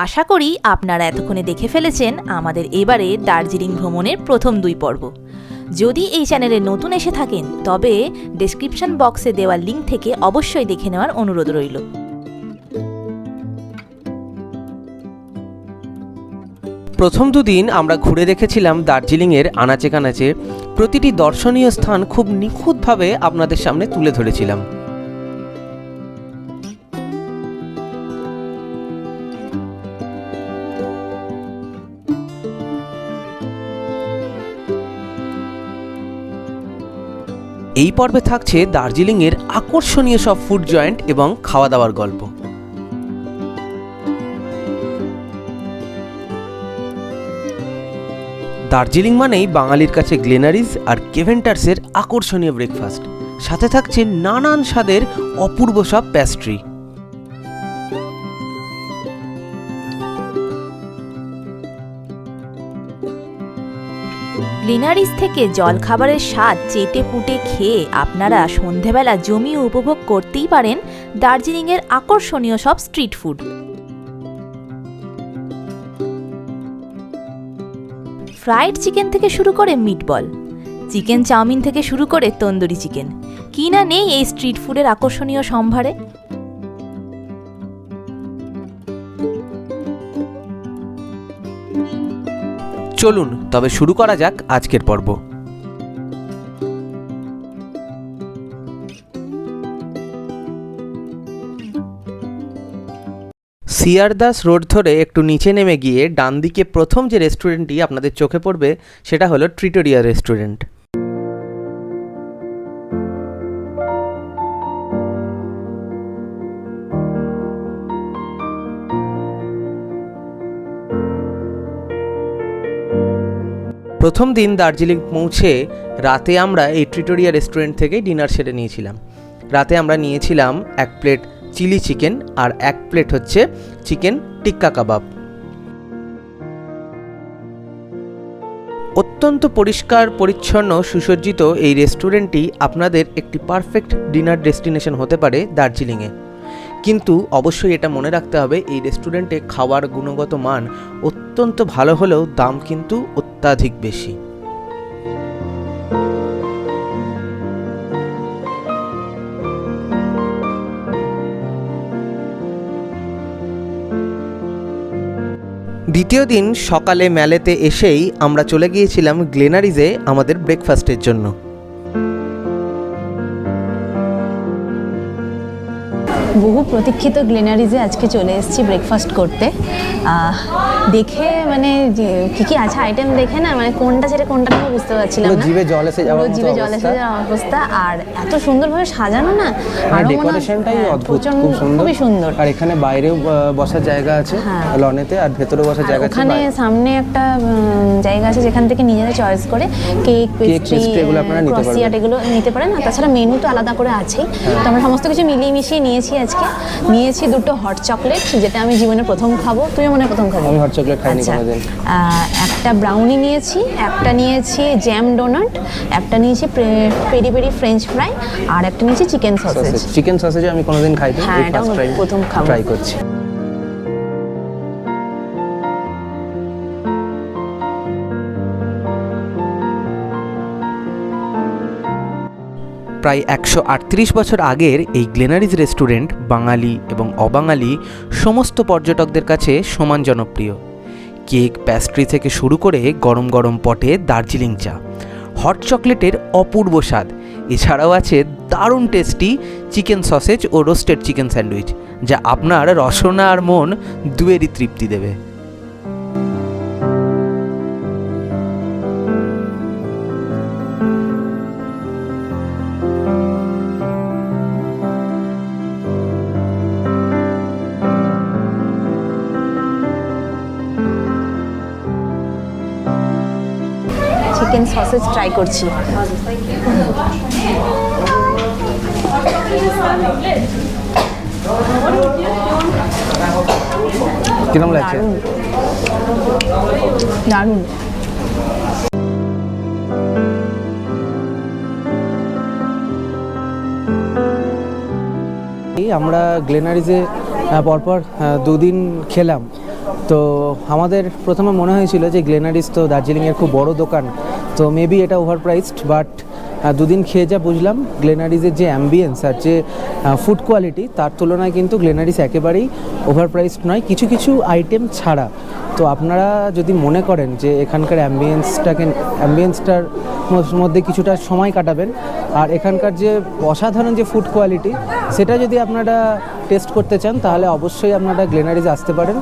আশা করি আপনারা এতক্ষণে দেখে ফেলেছেন আমাদের এবারে দার্জিলিং ভ্রমণের প্রথম 2 পর্ব। যদি এই চ্যানেলে নতুন এসে থাকেন তবে ডেসক্রিপশন বক্সে দেওয়া লিঙ্ক থেকে অবশ্যই দেখে নেওয়ার অনুরোধ রইল। প্রথম দুদিন আমরা ঘুরে দেখেছিলাম দার্জিলিংয়ের আনাচে কানাচে। প্রতিটি দর্শনীয় স্থান খুব নিখুঁতভাবে আপনাদের সামনে তুলে ধরেছিলাম। এই পর্বে থাকছে দার্জিলিংয়ের আকর্ষণীয় সব ফুড জয়েন্ট এবং খাওয়া দাওয়ার গল্প। দার্জিলিং মানেই বাঙালির কাছে গ্লেনারিজ আর কেভেন্টার্সের আকর্ষণীয় ব্রেকফাস্ট, সাথে থাকছে নানান স্বাদের অপূর্ব সব প্যাস্ট্রি। গ্লেনারিজ থেকে জলখাবারের স্বাদ চেটে পুটে খেয়ে আপনারা সন্ধেবেলা জমিয়ে উপভোগ করতেই পারেন দার্জিলিংয়ের আকর্ষণীয় সব স্ট্রিট ফুড। ফ্রাইড চিকেন থেকে শুরু করে মিটবল, চিকেন চাউমিন থেকে শুরু করে তন্দুরি চিকেন, কি না নেই এই স্ট্রিট ফুডের আকর্ষণীয় সম্ভারে। চলুন তবে শুরু করা যাক আজকের পর্ব। সিয়ারদাস রোড ধরে একটু নিচে নেমে গিয়ে ডান দিকে প্রথম যে রেস্টুরেন্টটি আপনাদের চোখে পড়বে সেটা হলো ট্রিটোরিয়া রেস্টুরেন্ট। প্রথম দিন দার্জিলিং পৌঁছে রাতে আমরা এই ট্রিটোরিয়া রেস্টুরেন্ট থেকে ডিনার সেরে নিয়েছিলাম। রাতে আমরা নিয়েছিলাম 1 প্লেট চিলি চিকেন আর 1 প্লেট হচ্ছে চিকেন টিক্কা কাবাব। অত্যন্ত পরিষ্কার পরিচ্ছন্ন সুসজ্জিত এই রেস্টুরেন্টটি আপনাদের একটি পারফেক্ট ডিনার ডেস্টিনেশন হতে পারে দার্জিলিংয়ে। কিন্তু অবশ্যই এটা মনে রাখতে হবে, এই রেস্টুরেন্টে খাওয়ার গুণগত মান অত্যন্ত ভালো হলেও দাম কিন্তু অত্যাধিক বেশি। দ্বিতীয় দিন সকালে ম্যালেতে এসেই আমরা চলে গিয়েছিলাম গ্লেনারিজে আমাদের ব্রেকফাস্টের জন্য। বহু প্রতীক্ষিত গ্লেনারিজে আজকে চলে এসেছি ব্রেকফাস্ট করতে। দেখে মানে কি কি আছে আইটেম দেখে না মানে কোনটা ছেড়ে কোনটা আমি বুঝতে পারছিলাম না। জিভে জল এসে যাওয়ার অবস্থা। আর এত সুন্দরভাবে সাজানো না, আর ডেকোরেশনটাই অদ্ভুত, খুব সুন্দর, খুবই সুন্দর। আর এখানে বাইরেও বসার জায়গা আছে লনেতে, আর ভেতরে বসার জায়গা আছে। ওখানে সামনে একটা জায়গা আছে যেখান থেকে নিজেরা চয়েস করে কেক পেস্ট্রি এগুলো আপনারা নিতে পারেন, এগুলো নিতে পারেন। আর তাছাড়া মেনু তো আলাদা করে আছেই। তো আমরা সমস্ত কিছু মিলিয়ে মিশিয়ে নিয়েছি। আজকে নিয়েছি 2টো হট চকলেট, যেটা আমি জীবনে প্রথম খাবো। তুমি মনে প্রথম খাবো? আমি হট চকলেট খাইনি কোনোদিন। একটা ব্রাউনি নিয়েছি, একটা নিয়েছি জ্যাম ডোনাট, একটা নিয়েছি পেরি পেরি ফ্রেঞ্চ ফ্রাই, আর একটা নিয়েছি চিকেন সসেজ। চিকেন সসেজ আমি কোনোদিন খাইনি, এই ফার্স্ট টাইম প্রথম খাবো, ট্রাই করছি। প্রায় 138 বছর আগের এই গ্লেনারিজ রেস্টুরেন্ট বাঙালি এবং অবাঙালি সমস্ত পর্যটকদের কাছে সমান জনপ্রিয়। কেক প্যাস্ট্রি থেকে শুরু করে গরম গরম পটে দার্জিলিং চা, হট চকলেটের অপূর্ব স্বাদ, এছাড়াও আছে দারুণ টেস্টি চিকেন সসেজ ও রোস্টেড চিকেন স্যান্ডউইচ, যা আপনার রসনা আর মন দুয়েরই তৃপ্তি দেবে। চিকেন সসেজ ট্রাই করছি। কিরকম লাগছে? দারুণ। আমরা গ্লেনারিজে পরপর 2 দিন খেলাম। তো আমাদের প্রথমে মনে হয়েছিল যে গ্লেনারিস তো দার্জিলিংয়ের খুব বড় দোকান, তো মেবি এটা ওভারপ্রাইসড, বাট দুদিন খেয়ে যা বুঝলাম গ্লেনারিসের যে অ্যাম্বিয়েন্স আর যে ফুড কোয়ালিটি তার তুলনায় কিন্তু গ্লেনারিস একেবারেই ওভারপ্রাইসড নয়, কিছু কিছু আইটেম ছাড়া। তো আপনারা যদি মনে করেন যে এখানকার অ্যাম্বিয়েন্সটার মধ্যে কিছুটা সময় কাটাবেন আর এখানকার যে অসাধারণ যে ফুড কোয়ালিটি সেটা যদি আপনারা টেস্ট করতে চান, তাহলে অবশ্যই আপনারা গ্লেনারিস আসতে পারেন।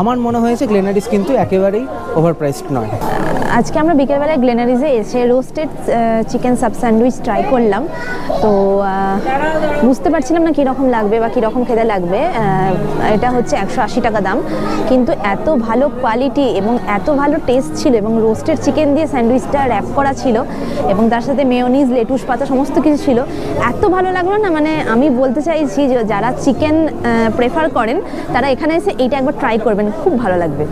আমার মনে হয়েছে গ্লেনারিস কিন্তু একেবারেই ওভারপ্রাইসড নয়। আজকে আমরা বিকেলবেলায় গ্লেনারিজে এসে roasted chicken sub sandwich try করলাম। তো বুঝতে পারছিলাম না কীরকম লাগবে বা কীরকম খেতে লাগবে। এটা হচ্ছে 180 টাকা দাম, কিন্তু এত ভালো কোয়ালিটি এবং এত ভালো টেস্ট ছিল, এবং রোস্টেড চিকেন দিয়ে স্যান্ডউইচটা র্যাপ করা ছিল এবং তার সাথে মেয়োনিজ, লেটুস পাতা সমস্ত কিছু ছিল। এত ভালো লাগলো না, মানে আমি বলতে চাইছি যে যারা চিকেন প্রেফার করেন তারা এখানে এসে এইটা একবার ট্রাই করবেন, খুব ভালো লাগবে।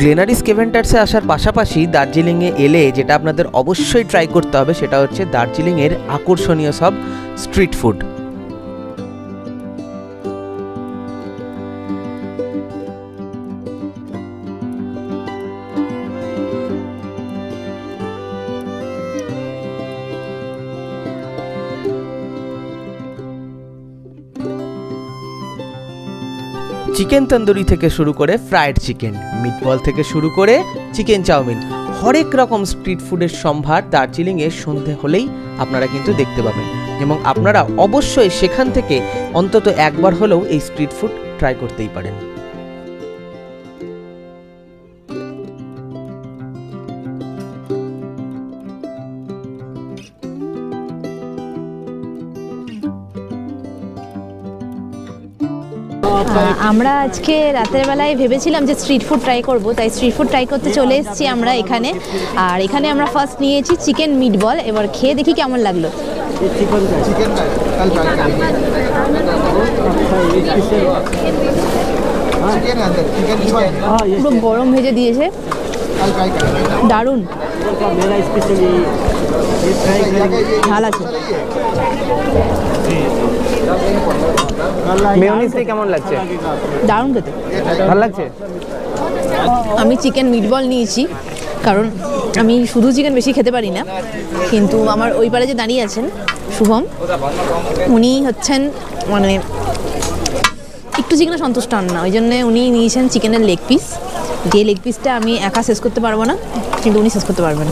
গ্লেনারিস কেভেন্টার্সে আসার পাশাপাশি দার্জিলিংয়ে এলে যেটা আপনাদের অবশ্যই ট্রাই করতে হবে সেটা হচ্ছে দার্জিলিংয়ের আকর্ষণীয় সব স্ট্রিট ফুড। চিকেন তন্দুরি থেকে শুরু করে ফ্রাইড চিকেন, মিটবল থেকে শুরু করে চিকেন চাউমিন, হরেক রকম স্ট্রিট ফুডের সম্ভার দার্জিলিংয়ে সন্ধে হলেই আপনারা কিন্তু দেখতে পাবেন, এবং আপনারা অবশ্যই সেখান থেকে অন্তত একবার হলেও এই স্ট্রিট ফুড ট্রাই করতেই পারেন। আমরা আজকে রাতের বেলায় ভেবেছিলাম যে স্ট্রিট ফুড ট্রাই করব, তাই স্ট্রিট ফুড ট্রাই করতে চলে এসেছি আমরা এখানে। আর এখানে আমরা ফার্স্ট নিয়েছি চিকেন মিটবল, এবার খেয়ে দেখি কেমন লাগলো। পুরো গরম ভেজে দিয়েছে, দারুণ ঝাল আছে। মেয়োনিজটা কেমন লাগছে? দারুণ খেতে, ভালো লাগছে। আমি চিকেন মিটবল নিয়েছি কারণ আমি শুধু চিকেন বেশি খেতে পারি না, কিন্তু আমার ওই পারে যে দাঁড়িয়ে আছেন শুভম, উনি হচ্ছেন মানে একটু চিকেনে সন্তুষ্ট হন না, ওই জন্য উনি নিয়েছেন চিকেনের লেগ পিস, যে লেগ পিসটা আমি একা শেষ করতে পারবো না, কিন্তু উনি শেষ করতে পারবেন।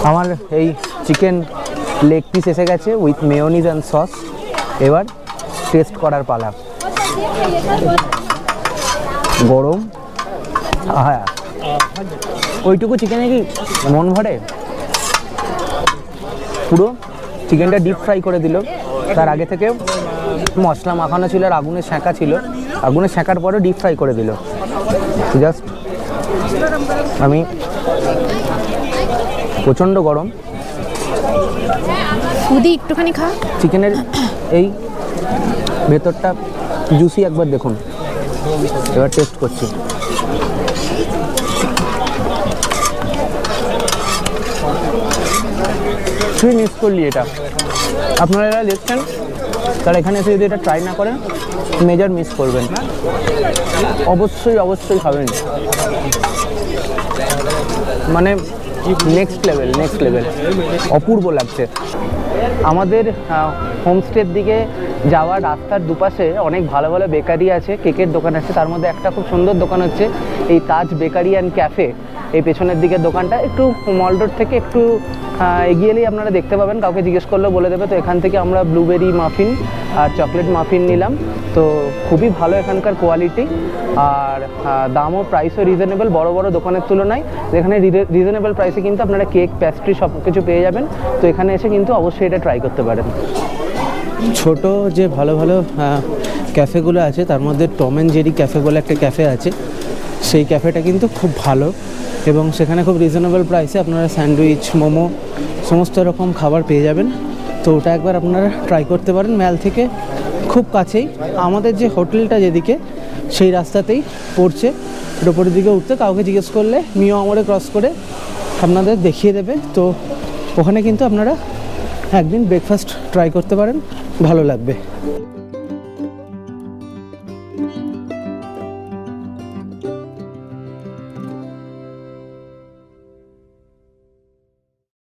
আমার এই চিকেন লেগ পিস এসে গেছে উইথ মেয়োনিজ অ্যান্ড সস। এবার টেস্ট করার পালা। গরম, হ্যাঁ ওইটুকু চিকেনে কি মন ভরে? পুরো চিকেনটা ডিপ ফ্রাই করে দিল, তার আগে থেকে মশলা মাখানো ছিল আর আগুনে সেঁকা ছিল, আগুনে সেঁকার পরে ডিপ ফ্রাই করে দিল। জাস্ট আমি প্রচণ্ড গরম, খুদি একটুখানি খা। চিকেনের এই ভেতরটা জুসি, একবার দেখুন। এবার টেস্ট করছি। তুই মিস করলি এটা, আপনারা যারা দেখছেন তারা এখানে এসে যদি এটা ট্রাই না করেন মেজর মিস করবেন। অবশ্যই অবশ্যই খাবেন, মানে নেক্সট লেভেল, অপূর্ব লাগছে। আমাদের হোমস্টের দিকে যাওয়ার রাস্তার দুপাশে অনেক ভালো ভালো বেকারি আছে, কেকের দোকান আছে, তার মধ্যে একটা খুব সুন্দর দোকান হচ্ছে এই তাজ বেকারি অ্যান্ড ক্যাফে। এই পেছনের দিকের দোকানটা একটু মল রোড থেকে একটু এগিয়ে এলেই আপনারা দেখতে পাবেন, কাউকে জিজ্ঞেস করলেও বলে দেবে। তো এখান থেকে আমরা ব্লুবেরি মাফিন আর চকলেট মাফিন নিলাম, তো খুবই ভালো এখানকার কোয়ালিটি, আর দামও প্রাইসও রিজনেবল বড় বড় দোকানের তুলনায়। যেখানে রিজনেবল প্রাইসে কিন্তু আপনারা কেক, প্যাস্ট্রি সব কিছু পেয়ে যাবেন। তো এখানে এসে কিন্তু অবশ্যই এটা ট্রাই করতে পারেন। ছোট যে ভালো ভালো ক্যাফেগুলো আছে তার মধ্যে টম অ্যান্ড জেরি ক্যাফে বলে একটা ক্যাফে আছে, সেই ক্যাফেটা কিন্তু খুব ভালো এবং সেখানে খুব রিজনেবল প্রাইসে আপনারা স্যান্ডউইচ, মোমো সমস্ত রকম খাবার পেয়ে যাবেন। তো ওটা একবার আপনারা ট্রাই করতে পারেন। ম্যাল থেকে খুব কাছেই, আমাদের যে হোটেলটা যেদিকে সেই রাস্তাতেই পড়ছে, ওপরের দিকে উঠতে কাউকে জিজ্ঞেস করলে মিও আমরে ক্রস করে আপনাদের দেখিয়ে দেবে। তো ওখানে কিন্তু আপনারা একদিন ব্রেকফাস্ট ট্রাই করতে পারেন, ভালো লাগবে।